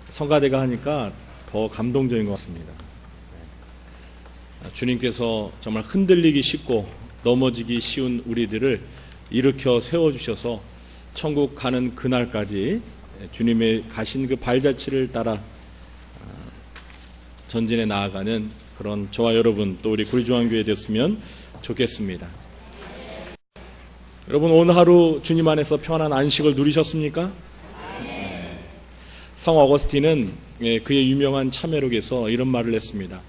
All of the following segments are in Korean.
성가대가 하니까 더 감동적인 것 같습니다. 주님께서 정말 흔들리기 쉽고 넘어지기 쉬운 우리들을 일으켜 세워주셔서 천국 가는 그날까지 주님의 가신 그 발자취를 따라 전진해 나아가는 그런 저와 여러분, 또 우리 구리중앙교회 됐으면 좋겠습니다. 여러분, 오늘 하루 주님 안에서 편안한 안식을 누리셨습니까? 성 어거스틴은 그의 유명한 참회록에서 이런 말을 했습니다.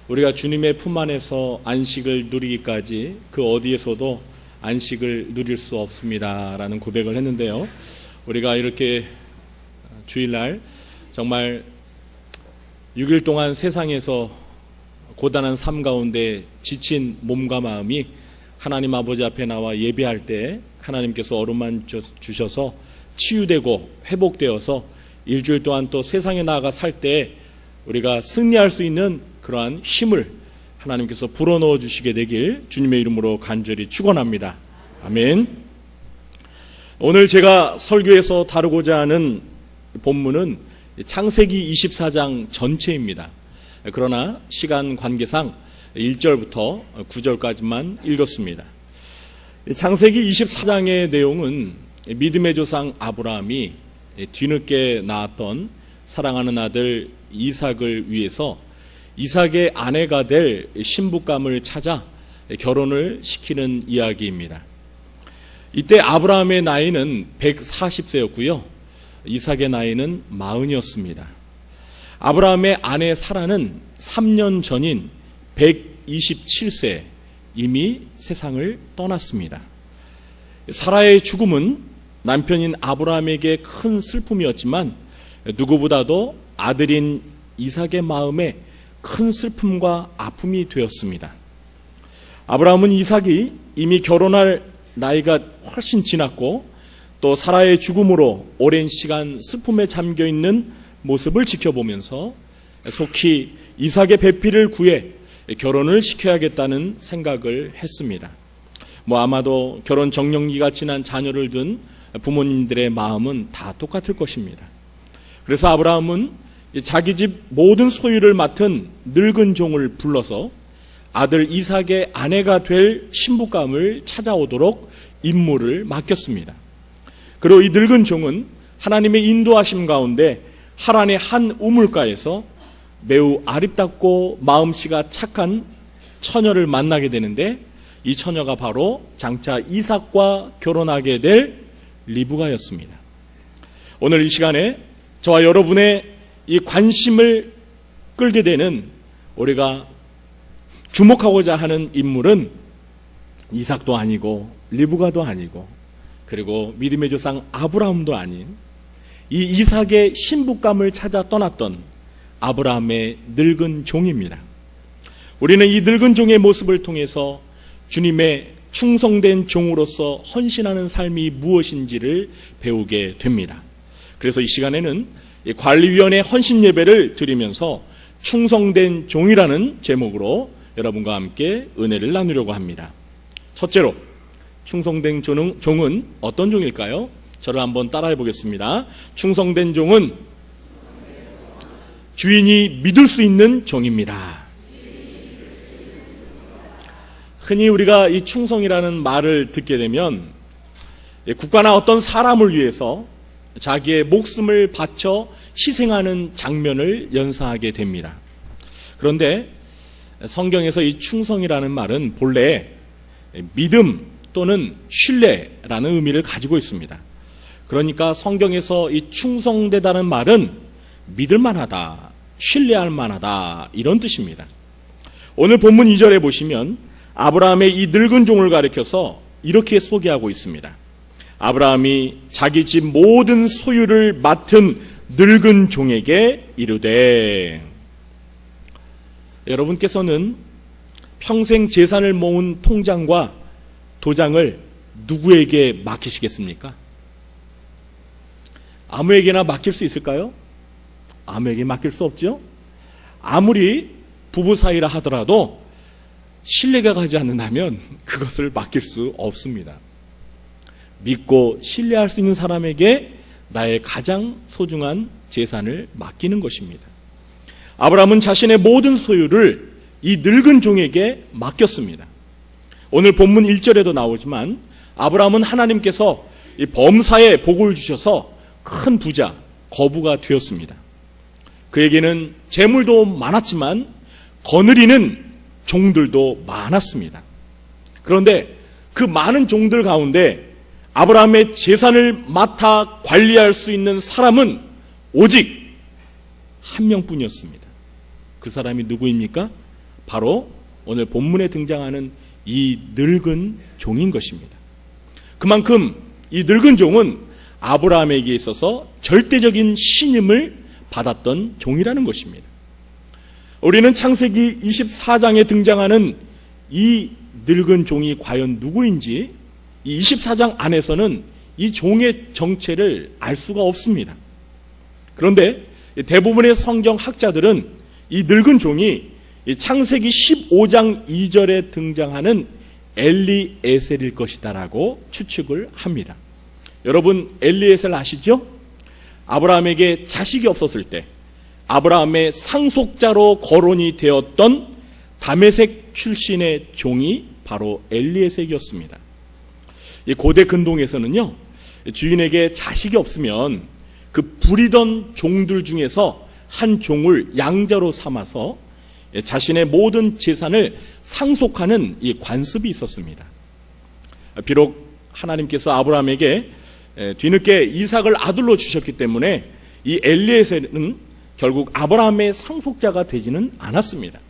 우리가 주님의 품 안에서 안식을 누리기까지 그 어디에서도 안식을 누릴 수 없습니다 라는 고백을 했는데요, 우리가 이렇게 주일날 정말 6일 동안 세상에서 고단한 삶 가운데 지친 몸과 마음이 하나님 아버지 앞에 나와 예배할 때 하나님께서 어루만 주셔서 치유되고 회복되어서 일주일 동안 또 세상에 나아가 살 때 우리가 승리할 수 있는 그러한 힘을 하나님께서 불어넣어 주시게 되길 주님의 이름으로 간절히 축원합니다. 아멘. 오늘 제가 설교에서 다루고자 하는 본문은 창세기 24장 전체입니다. 그러나 시간 관계상 1절부터 9절까지만 읽었습니다. 창세기 24장의 내용은 믿음의 조상 아브라함이 뒤늦게 낳았던 사랑하는 아들 이삭을 위해서 이삭의 아내가 될 신부감을 찾아 결혼을 시키는 이야기입니다. 이때 아브라함의 나이는 140세였고요. 이삭의 나이는 40이었습니다. 아브라함의 아내 사라는 3년 전인 127세 이미 세상을 떠났습니다. 사라의 죽음은 남편인 아브라함에게 큰 슬픔이었지만 누구보다도 아들인 이삭의 마음에 큰 슬픔과 아픔이 되었습니다. 아브라함은 이삭이 이미 결혼할 나이가 훨씬 지났고 또 사라의 죽음으로 오랜 시간 슬픔에 잠겨있는 모습을 지켜보면서 속히 이삭의 배필을 구해 결혼을 시켜야겠다는 생각을 했습니다. 아마도 결혼 정년기가 지난 자녀를 둔 부모님들의 마음은 다 똑같을 것입니다. 그래서 아브라함은 자기 집 모든 소유를 맡은 늙은 종을 불러서 아들 이삭의 아내가 될 신부감을 찾아오도록 임무를 맡겼습니다. 그리고 이 늙은 종은 하나님의 인도하심 가운데 하란의 한 우물가에서 매우 아름답고 마음씨가 착한 처녀를 만나게 되는데, 이 처녀가 바로 장차 이삭과 결혼하게 될 리브가였습니다. 오늘 이 시간에 저와 여러분의 이 관심을 끌게 되는, 우리가 주목하고자 하는 인물은 이삭도 아니고 리브가도 아니고 그리고 믿음의 조상 아브라함도 아닌 이 이삭의 신부감을 찾아 떠났던 아브라함의 늙은 종입니다. 우리는 이 늙은 종의 모습을 통해서 주님의 충성된 종으로서 헌신하는 삶이 무엇인지를 배우게 됩니다. 그래서 이 시간에는 관리위원회 헌신 예배를 드리면서 충성된 종이라는 제목으로 여러분과 함께 은혜를 나누려고 합니다. 첫째로, 충성된 종은 어떤 종일까요? 저를 한번 따라해 보겠습니다. 충성된 종은 주인이 믿을 수 있는 종입니다. 흔히 우리가 이 충성이라는 말을 듣게 되면 국가나 어떤 사람을 위해서 자기의 목숨을 바쳐 희생하는 장면을 연상하게 됩니다. 그런데 성경에서 이 충성이라는 말은 본래 믿음 또는 신뢰라는 의미를 가지고 있습니다. 그러니까 성경에서 이 충성되다는 말은 믿을 만하다, 신뢰할 만하다, 이런 뜻입니다. 오늘 본문 2절에 보시면 아브라함의 이 늙은 종을 가리켜서 이렇게 소개하고 있습니다. 아브라함이 자기 집 모든 소유를 맡은 늙은 종에게 이르되, 여러분께서는 평생 재산을 모은 통장과 도장을 누구에게 맡기시겠습니까? 아무에게나 맡길 수 있을까요? 아무에게 맡길 수 없죠? 아무리 부부 사이라 하더라도 신뢰가 가지 않는다면 그것을 맡길 수 없습니다. 믿고 신뢰할 수 있는 사람에게 나의 가장 소중한 재산을 맡기는 것입니다. 아브라함은 자신의 모든 소유를 이 늙은 종에게 맡겼습니다. 오늘 본문 1절에도 나오지만 아브라함은 하나님께서 이 범사에 복을 주셔서 큰 부자, 거부가 되었습니다. 그에게는 재물도 많았지만 거느리는 종들도 많았습니다. 그런데 그 많은 종들 가운데 아브라함의 재산을 맡아 관리할 수 있는 사람은 오직 한 명뿐이었습니다. 그 사람이 누구입니까? 바로 오늘 본문에 등장하는 이 늙은 종인 것입니다. 그만큼 이 늙은 종은 아브라함에게 있어서 절대적인 신임을 받았던 종이라는 것입니다. 우리는 창세기 24장에 등장하는 이 늙은 종이 과연 누구인지 이 24장 안에서는 이 종의 정체를 알 수가 없습니다. 그런데 대부분의 성경 학자들은 이 늙은 종이 창세기 15장 2절에 등장하는 엘리에셀일 것이다라고 추측을 합니다. 여러분 엘리에셀 아시죠? 아브라함에게 자식이 없었을 때 아브라함의 상속자로 거론이 되었던 다메섹 출신의 종이 바로 엘리에셀이었습니다. 이 고대 근동에서는요, 주인에게 자식이 없으면 그 부리던 종들 중에서 한 종을 양자로 삼아서 자신의 모든 재산을 상속하는 이 관습이 있었습니다. 비록 하나님께서 아브라함에게 뒤늦게 이삭을 아들로 주셨기 때문에 이 엘리에셀은 결국 아브라함의 상속자가 되지는 않았습니다.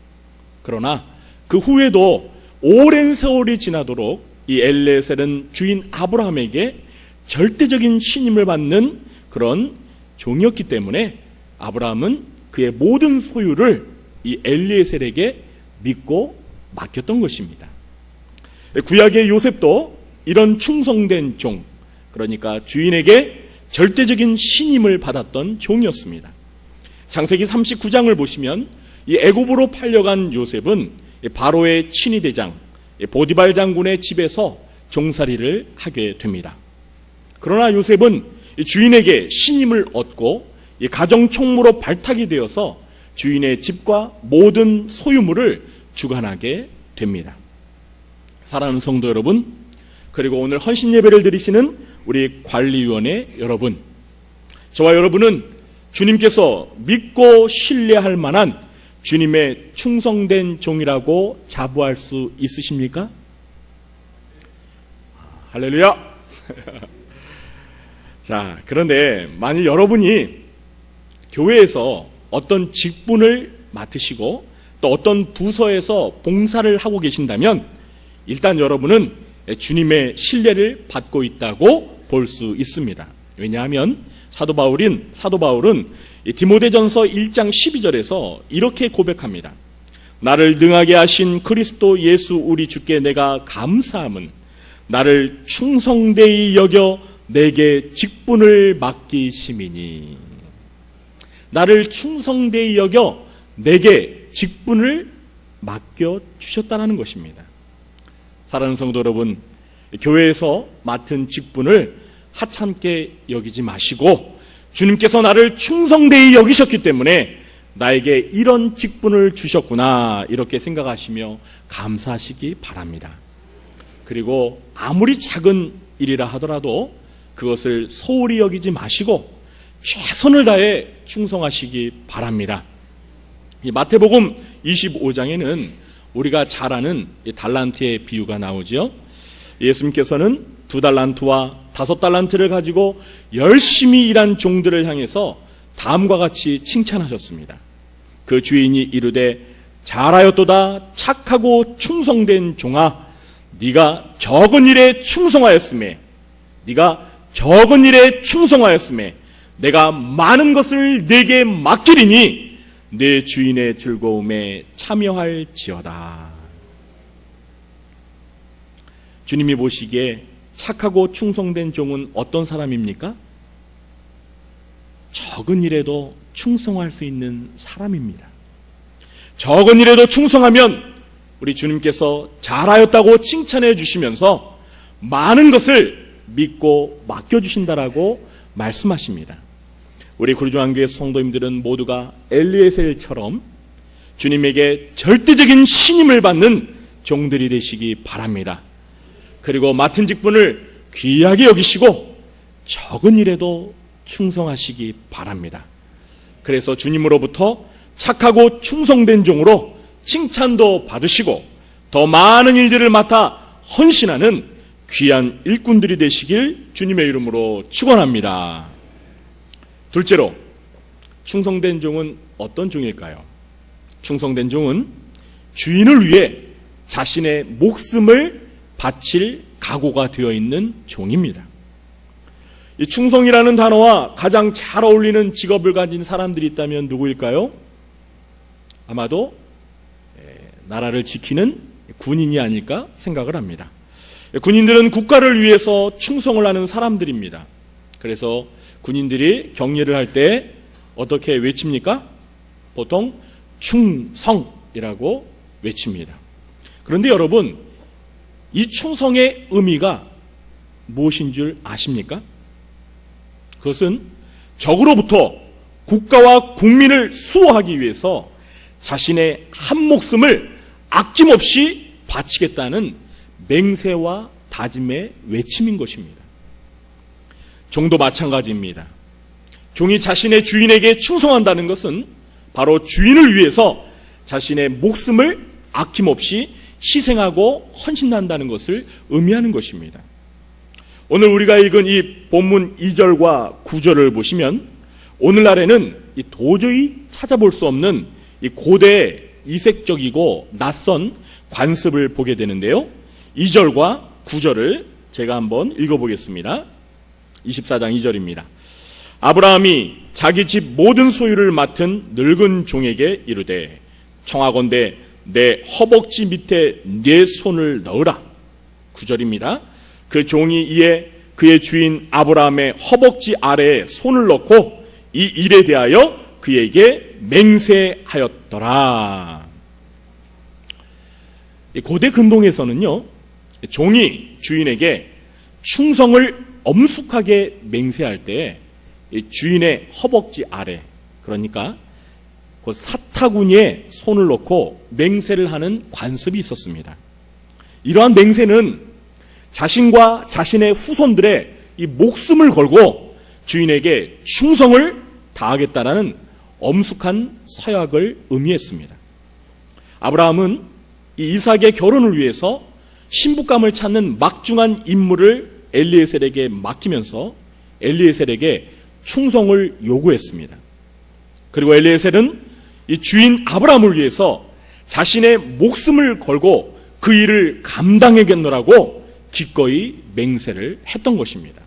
그러나 그 후에도 오랜 세월이 지나도록 이 엘리에셀은 주인 아브라함에게 절대적인 신임을 받는 그런 종이었기 때문에 아브라함은 그의 모든 소유를 이 엘리에셀에게 믿고 맡겼던 것입니다. 구약의 요셉도 이런 충성된 종, 그러니까 주인에게 절대적인 신임을 받았던 종이었습니다. 창세기 39장을 보시면 이 애굽으로 팔려간 요셉은 바로의 친위대장 보디발 장군의 집에서 종살이를 하게 됩니다. 그러나 요셉은 주인에게 신임을 얻고 가정 총무로 발탁이 되어서 주인의 집과 모든 소유물을 주관하게 됩니다. 사랑하는 성도 여러분, 그리고 오늘 헌신 예배를 드리시는 우리 관리위원회 여러분, 저와 여러분은 주님께서 믿고 신뢰할 만한 주님의 충성된 종이라고 자부할 수 있으십니까? 할렐루야! 자, 그런데 만일 여러분이 교회에서 어떤 직분을 맡으시고 또 어떤 부서에서 봉사를 하고 계신다면 일단 여러분은 주님의 신뢰를 받고 있다고 볼 수 있습니다. 왜냐하면 사도 바울은 디모데전서 1장 12절에서 이렇게 고백합니다. 나를 능하게 하신 그리스도 예수 우리 주께 내가 감사함은 나를 충성되이 여겨 내게 직분을 맡기심이니. 나를 충성되이 여겨 내게 직분을 맡겨주셨다는 것입니다. 사랑하는 성도 여러분, 교회에서 맡은 직분을 하찮게 여기지 마시고 주님께서 나를 충성되이 여기셨기 때문에 나에게 이런 직분을 주셨구나 이렇게 생각하시며 감사하시기 바랍니다. 그리고 아무리 작은 일이라 하더라도 그것을 소홀히 여기지 마시고 최선을 다해 충성하시기 바랍니다. 이 마태복음 25장에는 우리가 잘 아는 달란트의 비유가 나오죠. 예수님께서는 2달란트와 5달란트를 가지고 열심히 일한 종들을 향해서 다음과 같이 칭찬하셨습니다. 그 주인이 이르되 잘하였도다 착하고 충성된 종아, 네가 적은 일에 충성하였음에 내가 많은 것을 네게 맡기리니 내 주인의 즐거움에 참여할지어다. 주님이 보시기에 착하고 충성된 종은 어떤 사람입니까? 적은 일에도 충성할 수 있는 사람입니다. 적은 일에도 충성하면 우리 주님께서 잘하였다고 칭찬해 주시면서 많은 것을 믿고 맡겨주신다라고 말씀하십니다. 우리 구주한교회 성도님들은 모두가 엘리에셀처럼 주님에게 절대적인 신임을 받는 종들이 되시기 바랍니다. 그리고 맡은 직분을 귀하게 여기시고 적은 일에도 충성하시기 바랍니다. 그래서 주님으로부터 착하고 충성된 종으로 칭찬도 받으시고 더 많은 일들을 맡아 헌신하는 귀한 일꾼들이 되시길 주님의 이름으로 축원합니다. 둘째로, 충성된 종은 어떤 종일까요? 충성된 종은 주인을 위해 자신의 목숨을 바칠 각오가 되어 있는 종입니다. 이 충성이라는 단어와 가장 잘 어울리는 직업을 가진 사람들이 있다면 누구일까요? 아마도 나라를 지키는 군인이 아닐까 생각을 합니다. 군인들은 국가를 위해서 충성을 하는 사람들입니다. 그래서 군인들이 격려를 할 때 어떻게 외칩니까? 보통 충성이라고 외칩니다. 그런데 여러분, 이 충성의 의미가 무엇인 줄 아십니까? 그것은 적으로부터 국가와 국민을 수호하기 위해서 자신의 한 목숨을 아낌없이 바치겠다는 맹세와 다짐의 외침인 것입니다. 종도 마찬가지입니다. 종이 자신의 주인에게 충성한다는 것은 바로 주인을 위해서 자신의 목숨을 아낌없이 희생하고 헌신한다는 것을 의미하는 것입니다. 오늘 우리가 읽은 이 본문 2절과 9절을 보시면 오늘날에는 도저히 찾아볼 수 없는 이 고대 이색적이고 낯선 관습을 보게 되는데요. 2절과 9절을 제가 한번 읽어보겠습니다. 24장 2절입니다. 아브라함이 자기 집 모든 소유를 맡은 늙은 종에게 이르되 청하건대 내 허벅지 밑에 네 손을 넣으라. 9절입니다. 그 종이 이에 그의 주인 아브라함의 허벅지 아래에 손을 넣고 이 일에 대하여 그에게 맹세하였더라. 고대 근동에서는요, 종이 주인에게 충성을 엄숙하게 맹세할 때 주인의 허벅지 아래, 그러니까 그 사타구니에 손을 놓고 맹세를 하는 관습이 있었습니다. 이러한 맹세는 자신과 자신의 후손들의 이 목숨을 걸고 주인에게 충성을 다하겠다라는 엄숙한 서약을 의미했습니다. 아브라함은 이 이삭의 결혼을 위해서 신부감을 찾는 막중한 임무를 엘리에셀에게 맡기면서 엘리에셀에게 충성을 요구했습니다. 그리고 엘리에셀은 이 주인 아브라함을 위해서 자신의 목숨을 걸고 그 일을 감당하겠노라고 기꺼이 맹세를 했던 것입니다.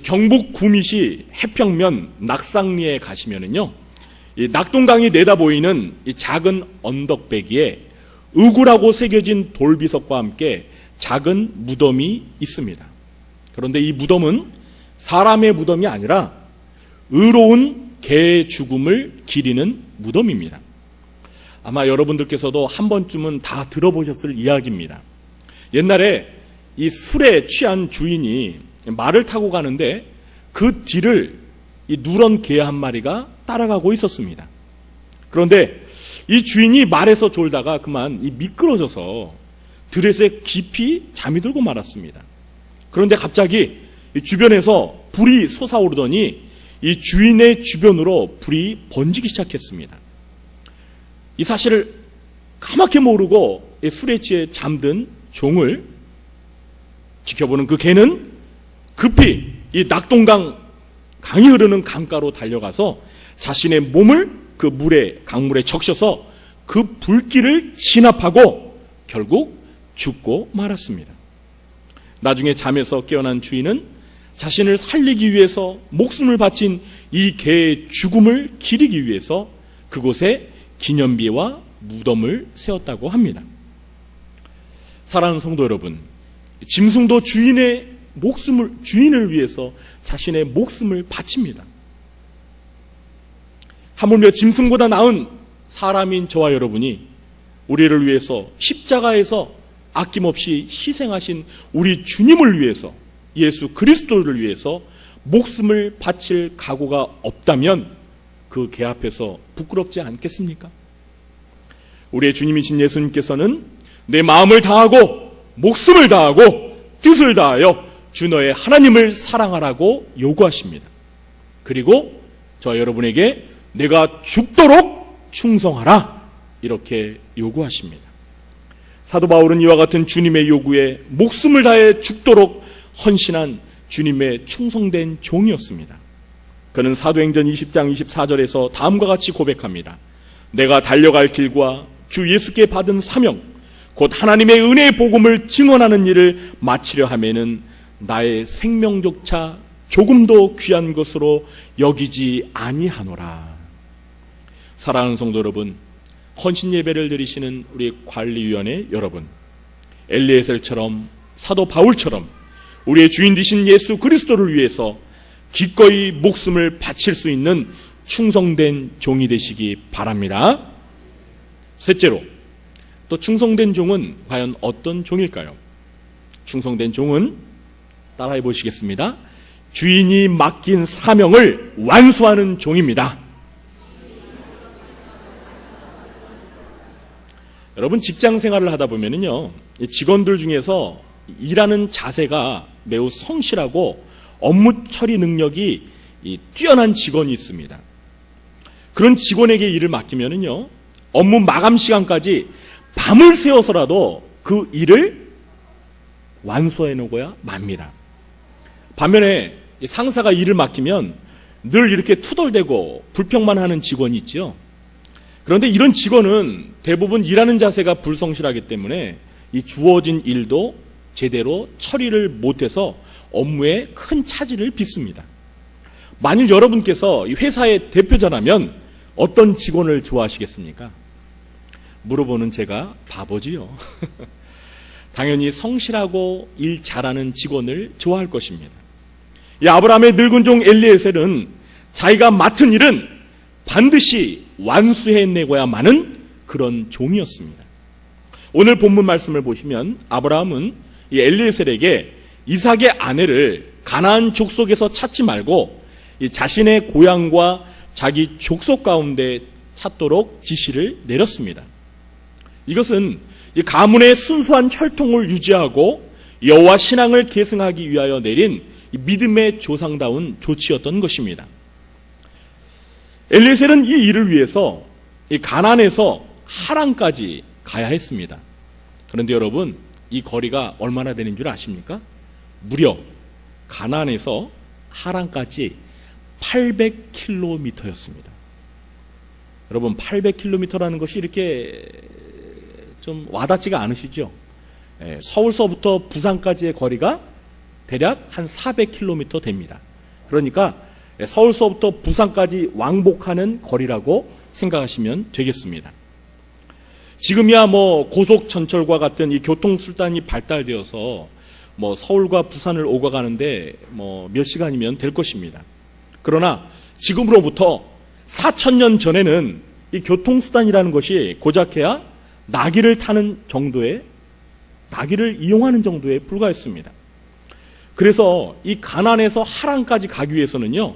경북 구미시 해평면 낙상리에 가시면은요, 이 낙동강이 내다보이는 이 작은 언덕배기에 의구라고 새겨진 돌비석과 함께 작은 무덤이 있습니다. 그런데 이 무덤은 사람의 무덤이 아니라 의로운 개의 죽음을 기리는 무덤입니다. 아마 여러분들께서도 한 번쯤은 다 들어보셨을 이야기입니다. 옛날에 이 술에 취한 주인이 말을 타고 가는데 그 뒤를 이 누런 개 한 마리가 따라가고 있었습니다. 그런데 이 주인이 말에서 졸다가 그만 미끄러져서 들에서 깊이 잠이 들고 말았습니다. 그런데 갑자기 주변에서 불이 솟아오르더니 이 주인의 주변으로 불이 번지기 시작했습니다. 이 사실을 까맣게 모르고 술에 취해 잠든 종을 지켜보는 그 개는 급히 이 낙동강, 강이 흐르는 강가로 달려가서 자신의 몸을 그 강물에 적셔서 그 불길을 진압하고 결국 죽고 말았습니다. 나중에 잠에서 깨어난 주인은 자신을 살리기 위해서 목숨을 바친 이 개의 죽음을 기리기 위해서 그곳에 기념비와 무덤을 세웠다고 합니다. 사랑하는 성도 여러분, 짐승도 주인을 위해서 자신의 목숨을 바칩니다. 하물며 짐승보다 나은 사람인 저와 여러분이 우리를 위해서 십자가에서 아낌없이 희생하신 우리 주님을 위해서, 예수 그리스도를 위해서 목숨을 바칠 각오가 없다면 그 개 앞에서 부끄럽지 않겠습니까? 우리의 주님이신 예수님께서는 내 마음을 다하고 목숨을 다하고 뜻을 다하여 주 너의 하나님을 사랑하라고 요구하십니다. 그리고 저 여러분에게 내가 죽도록 충성하라 이렇게 요구하십니다. 사도 바울은 이와 같은 주님의 요구에 목숨을 다해 죽도록 헌신한 주님의 충성된 종이었습니다. 그는 사도행전 20장 24절에서 다음과 같이 고백합니다. 내가 달려갈 길과 주 예수께 받은 사명 곧 하나님의 은혜의 복음을 증언하는 일을 마치려 하면은 나의 생명조차 조금도 귀한 것으로 여기지 아니하노라. 사랑하는 성도 여러분, 헌신 예배를 드리시는 우리 관리위원회 여러분, 엘리에셀처럼 사도 바울처럼 우리의 주인 되신 예수 그리스도를 위해서 기꺼이 목숨을 바칠 수 있는 충성된 종이 되시기 바랍니다. 셋째로, 또 충성된 종은 과연 어떤 종일까요? 충성된 종은 따라해 보시겠습니다. 주인이 맡긴 사명을 완수하는 종입니다. 여러분, 직장 생활을 하다 보면은요, 직원들 중에서 일하는 자세가 매우 성실하고 업무 처리 능력이 뛰어난 직원이 있습니다. 그런 직원에게 일을 맡기면은요, 업무 마감 시간까지 밤을 새워서라도 그 일을 완수해 놓고야 맙니다. 반면에 상사가 일을 맡기면 늘 이렇게 투덜대고 불평만 하는 직원이 있죠. 그런데 이런 직원은 대부분 일하는 자세가 불성실하기 때문에 이 주어진 일도 제대로 처리를 못해서 업무에 큰 차질을 빚습니다. 만일 여러분께서 이 회사의 대표자라면 어떤 직원을 좋아하시겠습니까? 물어보는 제가 바보지요. 당연히 성실하고 일 잘하는 직원을 좋아할 것입니다. 이 아브라함의 늙은 종 엘리에셀은 자기가 맡은 일은 반드시 완수해내고야만은 그런 종이었습니다. 오늘 본문 말씀을 보시면 아브라함은 이 엘리에셀에게 이삭의 아내를 가나안 족속에서 찾지 말고 이 자신의 고향과 자기 족속 가운데 찾도록 지시를 내렸습니다. 이것은 이 가문의 순수한 혈통을 유지하고 여호와 신앙을 계승하기 위하여 내린 믿음의 조상다운 조치였던 것입니다. 엘리에셀은 이 일을 위해서 이 가나안에서 하란까지 가야 했습니다. 그런데 여러분, 이 거리가 얼마나 되는 줄 아십니까? 무려 가나안에서 하란까지 800km였습니다. 여러분, 800km라는 것이 이렇게 좀 와닿지가 않으시죠? 서울서부터 부산까지의 거리가 대략 한 400km 됩니다. 그러니까 서울서부터 부산까지 왕복하는 거리라고 생각하시면 되겠습니다. 지금이야 고속전철과 같은 이 교통수단이 발달되어서 서울과 부산을 오고 가는데 몇 시간이면 될 것입니다. 그러나 지금으로부터 4,000년 전에는 이 교통수단이라는 것이 고작해야 나귀를 타는 정도의, 나귀를 이용하는 정도에 불과했습니다. 그래서 이 가나안에서 하란까지 가기 위해서는요,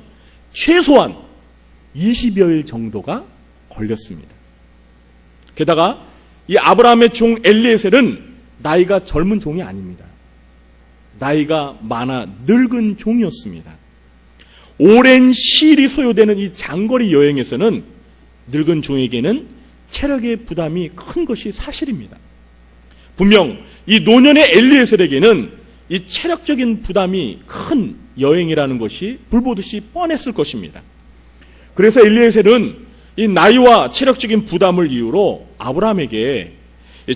최소한 20여일 정도가 걸렸습니다. 게다가 이 아브라함의 종 엘리에셀은 나이가 젊은 종이 아닙니다. 나이가 많아 늙은 종이었습니다. 오랜 시일이 소요되는 이 장거리 여행에서는 늙은 종에게는 체력의 부담이 큰 것이 사실입니다. 분명 이 노년의 엘리에셀에게는 이 체력적인 부담이 큰 여행이라는 것이 불보듯이 뻔했을 것입니다. 그래서 엘리에셀은 이 나이와 체력적인 부담을 이유로 아브라함에게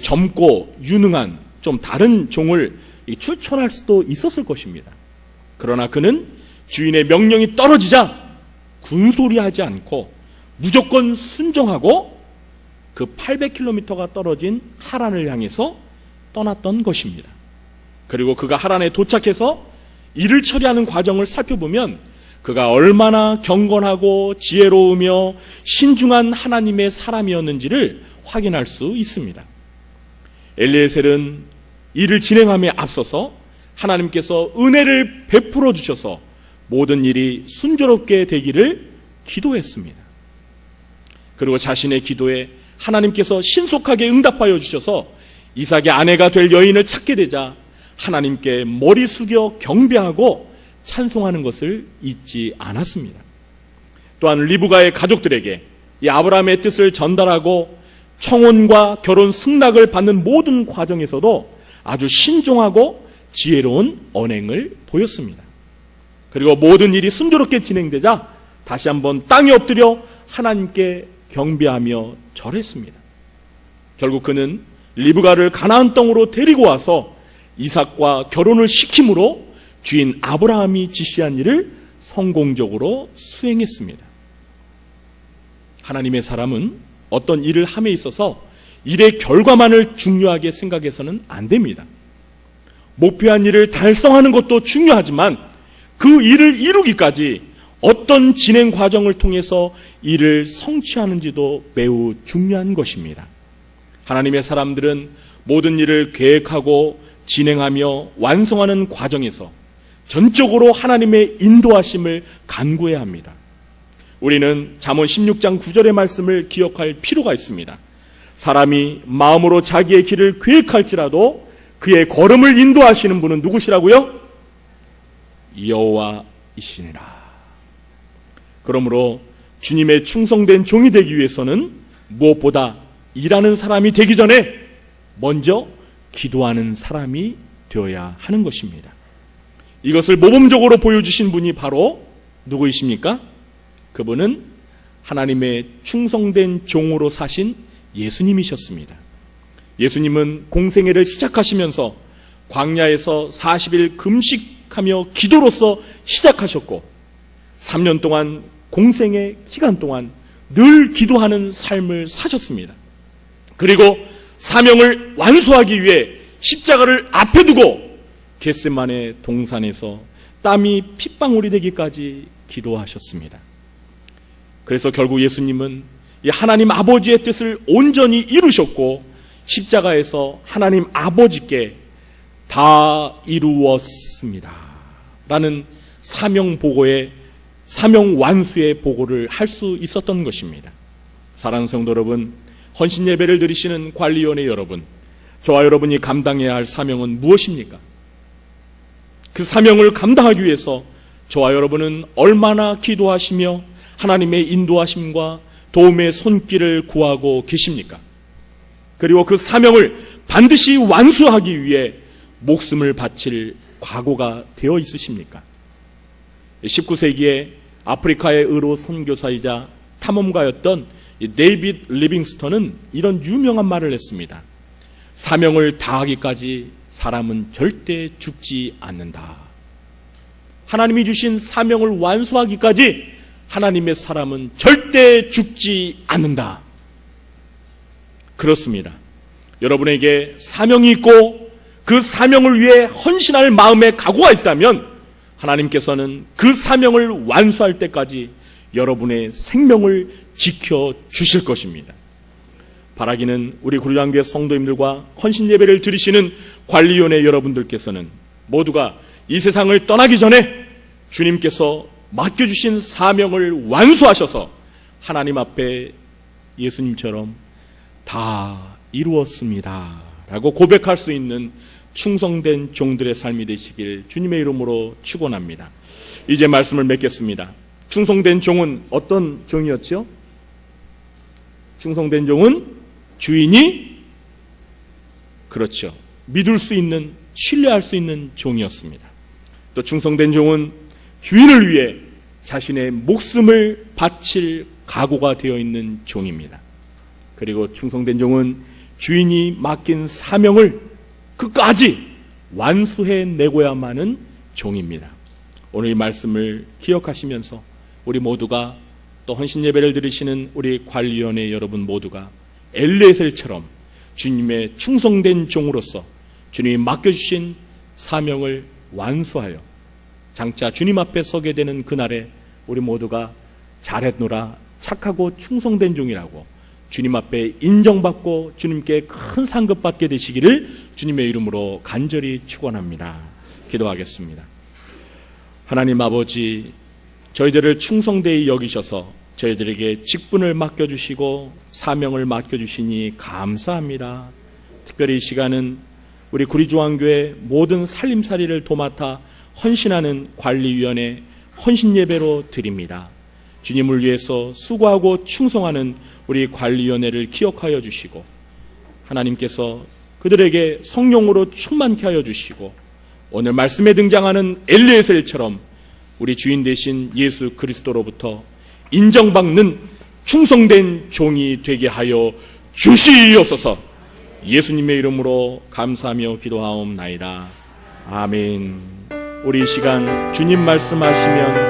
젊고 유능한 좀 다른 종을 추천할 수도 있었을 것입니다. 그러나 그는 주인의 명령이 떨어지자 군소리하지 않고 무조건 순종하고 그 800km가 떨어진 하란을 향해서 떠났던 것입니다. 그리고 그가 하란에 도착해서 일을 처리하는 과정을 살펴보면 그가 얼마나 경건하고 지혜로우며 신중한 하나님의 사람이었는지를 확인할 수 있습니다. 엘리에셀은 일을 진행함에 앞서서 하나님께서 은혜를 베풀어 주셔서 모든 일이 순조롭게 되기를 기도했습니다. 그리고 자신의 기도에 하나님께서 신속하게 응답하여 주셔서 이삭의 아내가 될 여인을 찾게 되자 하나님께 머리 숙여 경배하고 찬송하는 것을 잊지 않았습니다. 또한 리브가의 가족들에게 이 아브라함의 뜻을 전달하고 청혼과 결혼 승낙을 받는 모든 과정에서도 아주 신중하고 지혜로운 언행을 보였습니다. 그리고 모든 일이 순조롭게 진행되자 다시 한번 땅에 엎드려 하나님께 경배하며 절했습니다. 결국 그는 리브가를 가나안 땅으로 데리고 와서 이삭과 결혼을 시킴으로 주인 아브라함이 지시한 일을 성공적으로 수행했습니다. 하나님의 사람은 어떤 일을 함에 있어서 일의 결과만을 중요하게 생각해서는 안 됩니다. 목표한 일을 달성하는 것도 중요하지만 그 일을 이루기까지 어떤 진행 과정을 통해서 일을 성취하는지도 매우 중요한 것입니다. 하나님의 사람들은 모든 일을 계획하고 진행하며 완성하는 과정에서 전적으로 하나님의 인도하심을 간구해야 합니다. 우리는 잠언 16장 9절의 말씀을 기억할 필요가 있습니다. 사람이 마음으로 자기의 길을 계획할지라도 그의 걸음을 인도하시는 분은 누구시라고요? 여호와이시니라. 그러므로 주님의 충성된 종이 되기 위해서는 무엇보다 일하는 사람이 되기 전에 먼저 기도하는 사람이 되어야 하는 것입니다. 이것을 모범적으로 보여주신 분이 바로 누구이십니까? 그분은 하나님의 충성된 종으로 사신 예수님이셨습니다. 예수님은 공생애를 시작하시면서 광야에서 40일 금식하며 기도로서 시작하셨고 3년 동안 공생애 기간 동안 늘 기도하는 삶을 사셨습니다. 그리고 사명을 완수하기 위해 십자가를 앞에 두고 겟세마네 동산에서 땀이 핏방울이 되기까지 기도하셨습니다. 그래서 결국 예수님은 이 하나님 아버지의 뜻을 온전히 이루셨고 십자가에서 하나님 아버지께 다 이루었습니다 라는 사명 완수의 보고를 할 수 있었던 것입니다. 사랑하는 성도 여러분, 헌신 예배를 드리시는 관리위원회 여러분, 저와 여러분이 감당해야 할 사명은 무엇입니까? 그 사명을 감당하기 위해서 저와 여러분은 얼마나 기도하시며 하나님의 인도하심과 도움의 손길을 구하고 계십니까? 그리고 그 사명을 반드시 완수하기 위해 목숨을 바칠 각오가 되어 있으십니까? 19세기에 아프리카의 의로 선교사이자 탐험가였던 데이빗 리빙스턴은 이런 유명한 말을 했습니다. 사명을 다하기까지 사람은 절대 죽지 않는다. 하나님이 주신 사명을 완수하기까지 하나님의 사람은 절대 죽지 않는다. 그렇습니다. 여러분에게 사명이 있고 그 사명을 위해 헌신할 마음의 각오가 있다면 하나님께서는 그 사명을 완수할 때까지 여러분의 생명을 지켜주실 것입니다. 바라기는 우리 구리장교회 성도님들과 헌신 예배를 드리시는 관리위원회 여러분들께서는 모두가 이 세상을 떠나기 전에 주님께서 맡겨주신 사명을 완수하셔서 하나님 앞에 예수님처럼 다 이루었습니다 라고 고백할 수 있는 충성된 종들의 삶이 되시길 주님의 이름으로 축원합니다. 이제 말씀을 맺겠습니다. 충성된 종은 어떤 종이었죠? 충성된 종은 주인이 그렇죠. 믿을 수 있는, 신뢰할 수 있는 종이었습니다. 또 충성된 종은 주인을 위해 자신의 목숨을 바칠 각오가 되어 있는 종입니다. 그리고 충성된 종은 주인이 맡긴 사명을 끝까지 완수해내고야만 하는 종입니다. 오늘 이 말씀을 기억하시면서 우리 모두가 또 헌신 예배를 드리시는 우리 관리위원회 여러분 모두가 엘리에셀처럼 주님의 충성된 종으로서 주님이 맡겨주신 사명을 완수하여 장차 주님 앞에 서게 되는 그날에 우리 모두가 잘했노라, 착하고 충성된 종이라고 주님 앞에 인정받고 주님께 큰 상급 받게 되시기를 주님의 이름으로 간절히 축원합니다. 기도하겠습니다. 하나님 아버지, 저희들을 충성되이 여기셔서 저희들에게 직분을 맡겨주시고 사명을 맡겨주시니 감사합니다. 특별히 이 시간은 우리 구리조항교회 모든 살림살이를 도맡아 헌신하는 관리위원회 헌신예배로 드립니다. 주님을 위해서 수고하고 충성하는 우리 관리위원회를 기억하여 주시고 하나님께서 그들에게 성령으로 충만케 하여 주시고 오늘 말씀에 등장하는 엘리에셀처럼 우리 주인 되신 예수 그리스도로부터 인정받는 충성된 종이 되게 하여 주시옵소서. 예수님의 이름으로 감사하며 기도하옵나이다. 아멘. 우리 이 시간 주님 말씀하시면